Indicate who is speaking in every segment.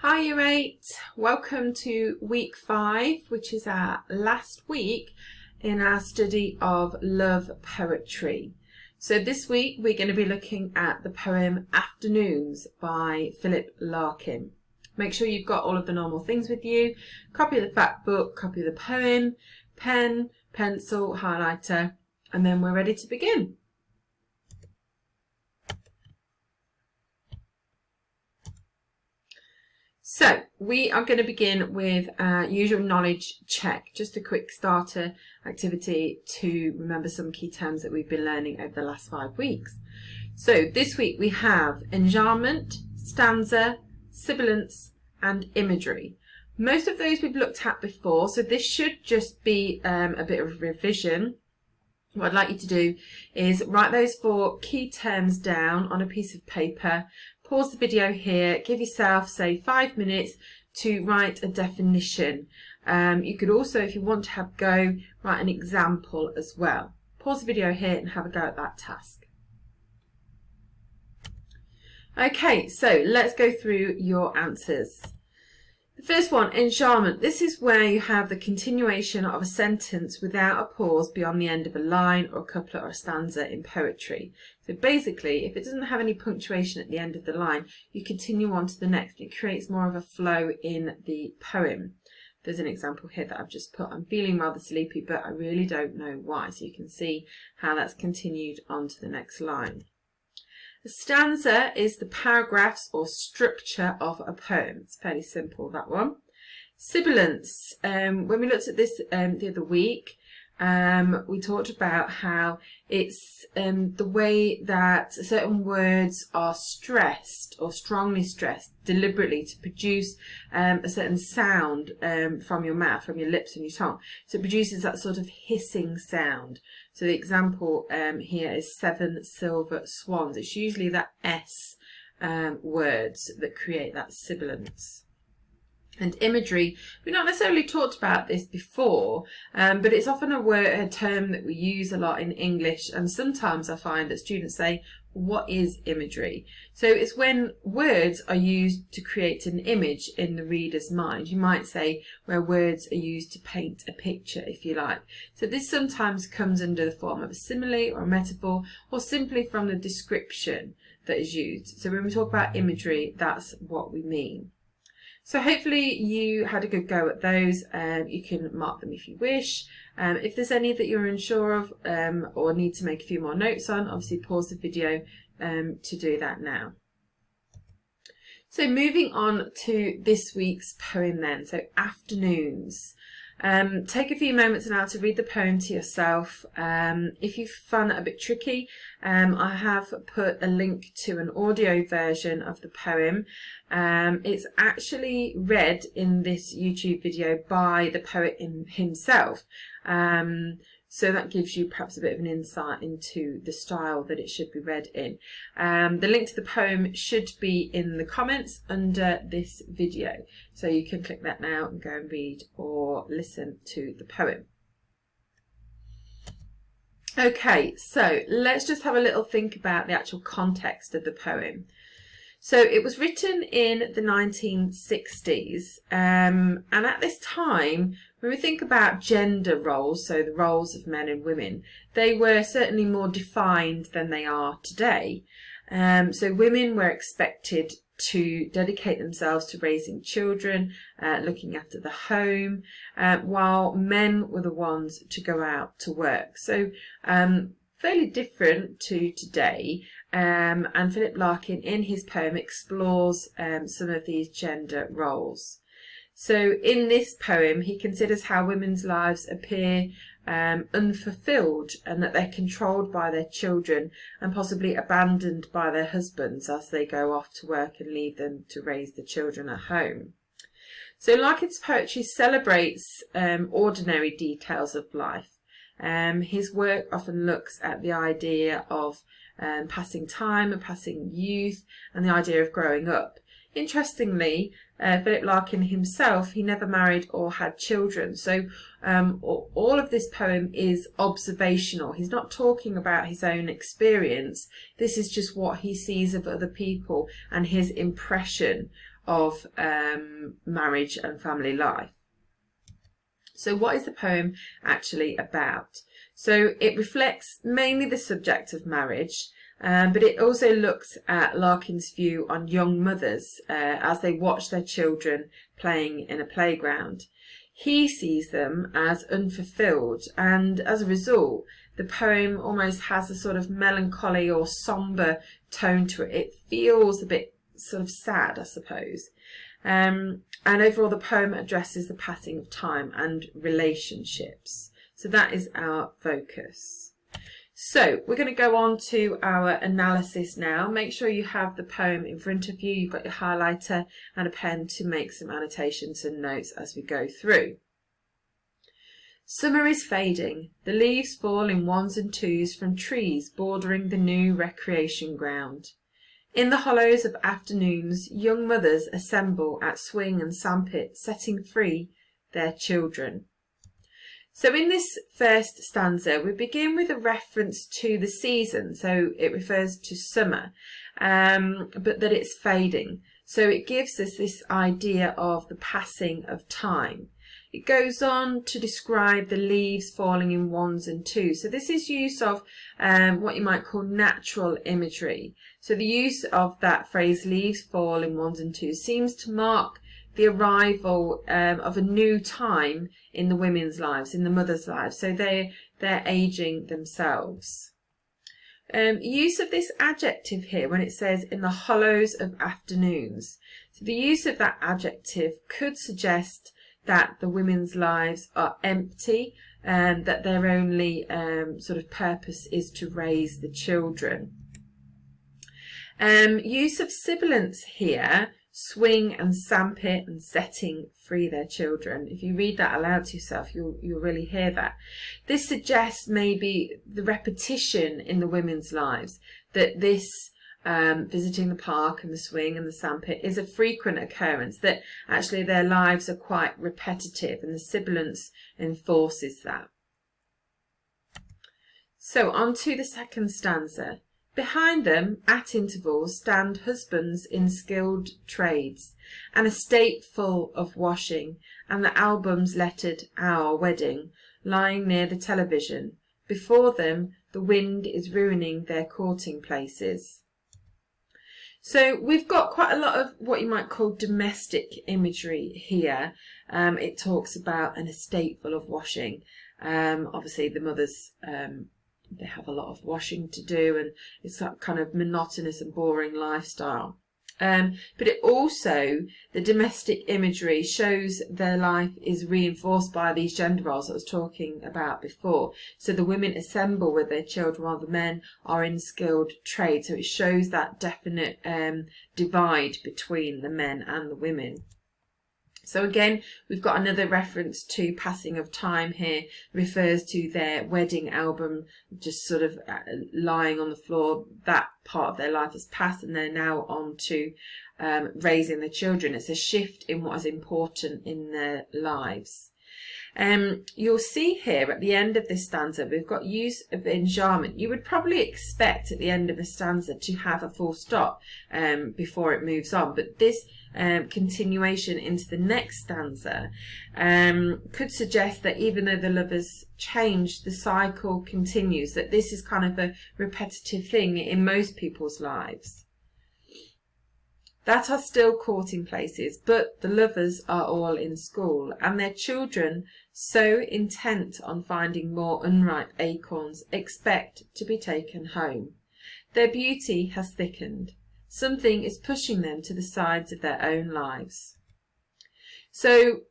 Speaker 1: Hi Year 8, welcome to week 5, which is our last week in our study of love poetry. So this week we're going to be looking at the poem Afternoons by Philip Larkin. Make sure you've got all of the normal things with you: copy of the fact book, copy of the poem, pen, pencil, highlighter, and then we're ready to begin. So we are going to begin with our usual knowledge check, just a quick starter activity to remember some key terms that we've been learning over the last 5 weeks. So this week we have enjambment, stanza, sibilance and imagery. Most of those we've looked at before, so this should just be a bit of revision. What I'd like you to do is write those 4 key terms down on a piece of paper. Pause the video here, give yourself, say, 5 minutes to write a definition. You could also, if you want to have a go, write an example as well. Pause the video here and have a go at that task. Okay, so let's go through your answers. The first one, enjambment. This is where you have the continuation of a sentence without a pause beyond the end of a line or a couplet or a stanza in poetry. So basically, if it doesn't have any punctuation at the end of the line, you continue on to the next. It creates more of a flow in the poem. There's an example here that I've just put. I'm feeling rather sleepy, but I really don't know why. So you can see how that's continued on to the next line. A stanza is the paragraphs or structure of a poem. It's fairly simple, that one. Sibilance. When we looked at this the other week, we talked about how it's the way that certain words are stressed or strongly stressed deliberately to produce a certain sound from your mouth, from your lips and your tongue. So it produces that sort of hissing sound. So the example here is 7 silver swans. It's usually that S words that create that sibilance. And imagery, we've not necessarily talked about this before, but it's often a term that we use a lot in English, and sometimes I find that students say, what is imagery? So it's when words are used to create an image in the reader's mind. You might say where words are used to paint a picture, if you like. So this sometimes comes under the form of a simile or a metaphor, or simply from the description that is used. So when we talk about imagery, that's what we mean. So hopefully you had a good go at those. You can mark them if you wish. If there's any that you're unsure of or need to make a few more notes on, obviously pause the video to do that now. So moving on to this week's poem then, so Afternoons. Take a few moments now to read the poem to yourself. If you found it a bit tricky, I have put a link to an audio version of the poem. It's actually read in this YouTube video by the poet himself. So that gives you perhaps a bit of an insight into the style that it should be read in. The link to the poem should be in the comments under this video. So you can click that now and go and read or listen to the poem. Okay, so let's just have a little think about the actual context of the poem. So it was written in the 1960s, and at this time, when we think about gender roles, so the roles of men and women, they were certainly more defined than they are today. So women were expected to dedicate themselves to raising children, looking after the home, while men were the ones to go out to work. So fairly different to today, and Philip Larkin in his poem explores some of these gender roles. So in this poem he considers how women's lives appear unfulfilled, and that they're controlled by their children and possibly abandoned by their husbands as they go off to work and leave them to raise the children at home. So Larkin's poetry celebrates ordinary details of life. His work often looks at the idea of passing time and passing youth and the idea of growing up. Interestingly, Philip Larkin himself, he never married or had children. So all of this poem is observational. He's not talking about his own experience. This is just what he sees of other people and his impression of marriage and family life. So what is the poem actually about? So it reflects mainly the subject of marriage, but it also looks at Larkin's view on young mothers as they watch their children playing in a playground. He sees them as unfulfilled, and as a result, the poem almost has a sort of melancholy or sombre tone to it. It feels a bit sort of sad, I suppose. And overall, the poem addresses the passing of time and relationships. So that is our focus. So we're going to go on to our analysis now. Make sure you have the poem in front of you. You've got your highlighter and a pen to make some annotations and notes as we go through. Summer is fading. The leaves fall in ones and twos from trees bordering the new recreation ground. In the hollows of afternoons, young mothers assemble at swing and sandpit, setting free their children. So in this first stanza, we begin with a reference to the season. So it refers to summer, but that it's fading. So it gives us this idea of the passing of time. It goes on to describe the leaves falling in ones and twos. So this is use of what you might call natural imagery. So the use of that phrase, leaves fall in ones and twos, seems to mark the arrival of a new time in the women's lives, in the mothers' lives. So they're aging themselves. Use of this adjective here when it says in the hollows of afternoons. So the use of that adjective could suggest that the women's lives are empty and that their only sort of purpose is to raise the children. Use of sibilants here, swing and sandpit and setting free their children. If you read that aloud to yourself, you'll really hear that. This suggests maybe the repetition in the women's lives, that this visiting the park and the swing and the sandpit is a frequent occurrence, that actually their lives are quite repetitive, and the sibilance enforces that. So on to the second stanza. Behind them, at intervals, stand husbands in skilled trades, an estate full of washing, and the albums lettered Our Wedding, lying near the television. Before them, the wind is ruining their courting places. So we've got quite a lot of what you might call domestic imagery here. It talks about an estate full of washing. Obviously the mothers, they have a lot of washing to do, and it's that kind of monotonous and boring lifestyle. But it also, the domestic imagery shows their life is reinforced by these gender roles I was talking about before. So the women assemble with their children while the men are in skilled trade. So it shows that definite divide between the men and the women. So again, we've got another reference to passing of time here, refers to their wedding album just sort of lying on the floor. That part of their life has passed and they're now on to raising the children. It's a shift in what is important in their lives. You'll see here at the end of this stanza, we've got use of enjambment. You would probably expect at the end of a stanza to have a full stop before it moves on, but this continuation into the next stanza could suggest that even though the lovers change, the cycle continues, that this is kind of a repetitive thing in most people's lives. That are still courting places, but the lovers are all in school, and their children, so intent on finding more unripe acorns, expect to be taken home. Their beauty has thickened. Something is pushing them to the sides of their own lives. So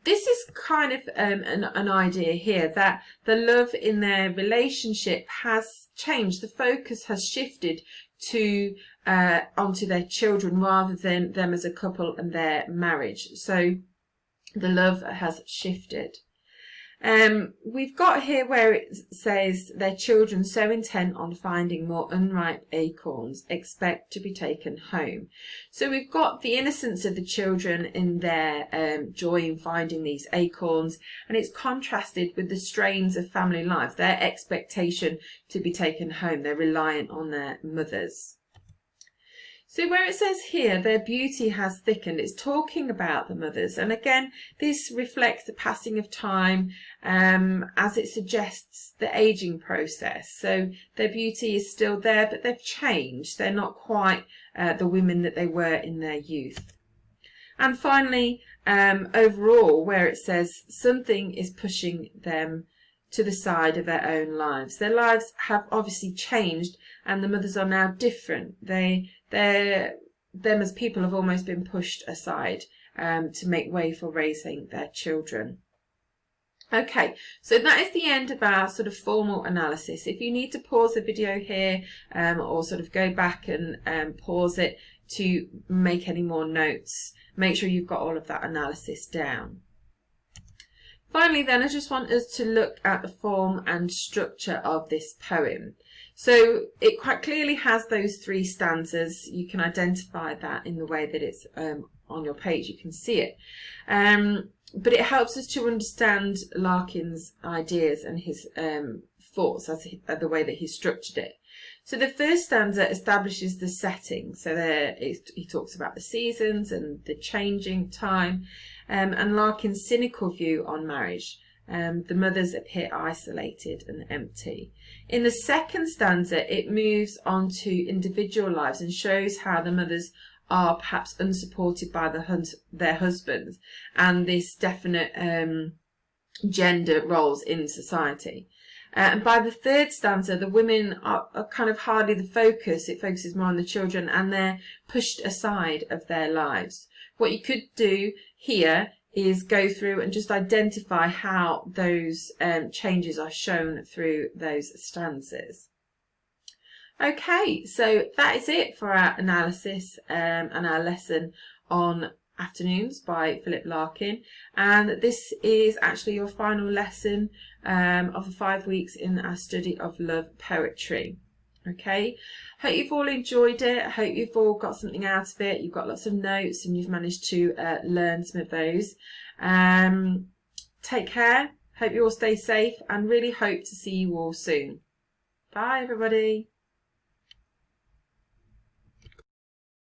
Speaker 1: this is kind of an idea here that the love in their relationship has changed. The focus has shifted to onto their children rather than them as a couple and their marriage. So the love has shifted. We've got here where it says their children so intent on finding more unripe acorns expect to be taken home. So we've got the innocence of the children in their joy in finding these acorns, and it's contrasted with the strains of family life, their expectation to be taken home. They're reliant on their mothers. So where it says here, their beauty has thickened, it's talking about the mothers. And again, this reflects the passing of time, as it suggests the aging process. So their beauty is still there, but they've changed. They're not quite the women that they were in their youth. And finally, overall, where it says something is pushing them to the side of their own lives. Their lives have obviously changed, and the mothers are now different. Them as people have almost been pushed aside to make way for raising their children. Okay, so that is the end of our sort of formal analysis. If you need to pause the video here or sort of go back and pause it to make any more notes, make sure you've got all of that analysis down. Finally then, I just want us to look at the form and structure of this poem. So it quite clearly has those 3 stanzas. You can identify that in the way that it's on your page, you can see it. But it helps us to understand Larkin's ideas and his thoughts as the way that he structured it. So the first stanza establishes the setting. So there he talks about the seasons and the changing time, and Larkin's cynical view on marriage. The mothers appear isolated and empty. In the second stanza, it moves on to individual lives and shows how the mothers are perhaps unsupported by their husbands and this definite gender roles in society. And by the third stanza, the women are kind of hardly the focus. It focuses more on the children, and they're pushed aside of their lives. What you could do here is go through and just identify how those changes are shown through those stanzas. Okay, so that is it for our analysis and our lesson on Afternoons by Philip Larkin, and this is actually your final lesson of the 5 weeks in our study of love poetry. Okay, hope you've all enjoyed it. I hope you've all got something out of it. You've got lots of notes and you've managed to learn some of those. Take care, hope you all stay safe, and really hope to see you all soon. Bye everybody.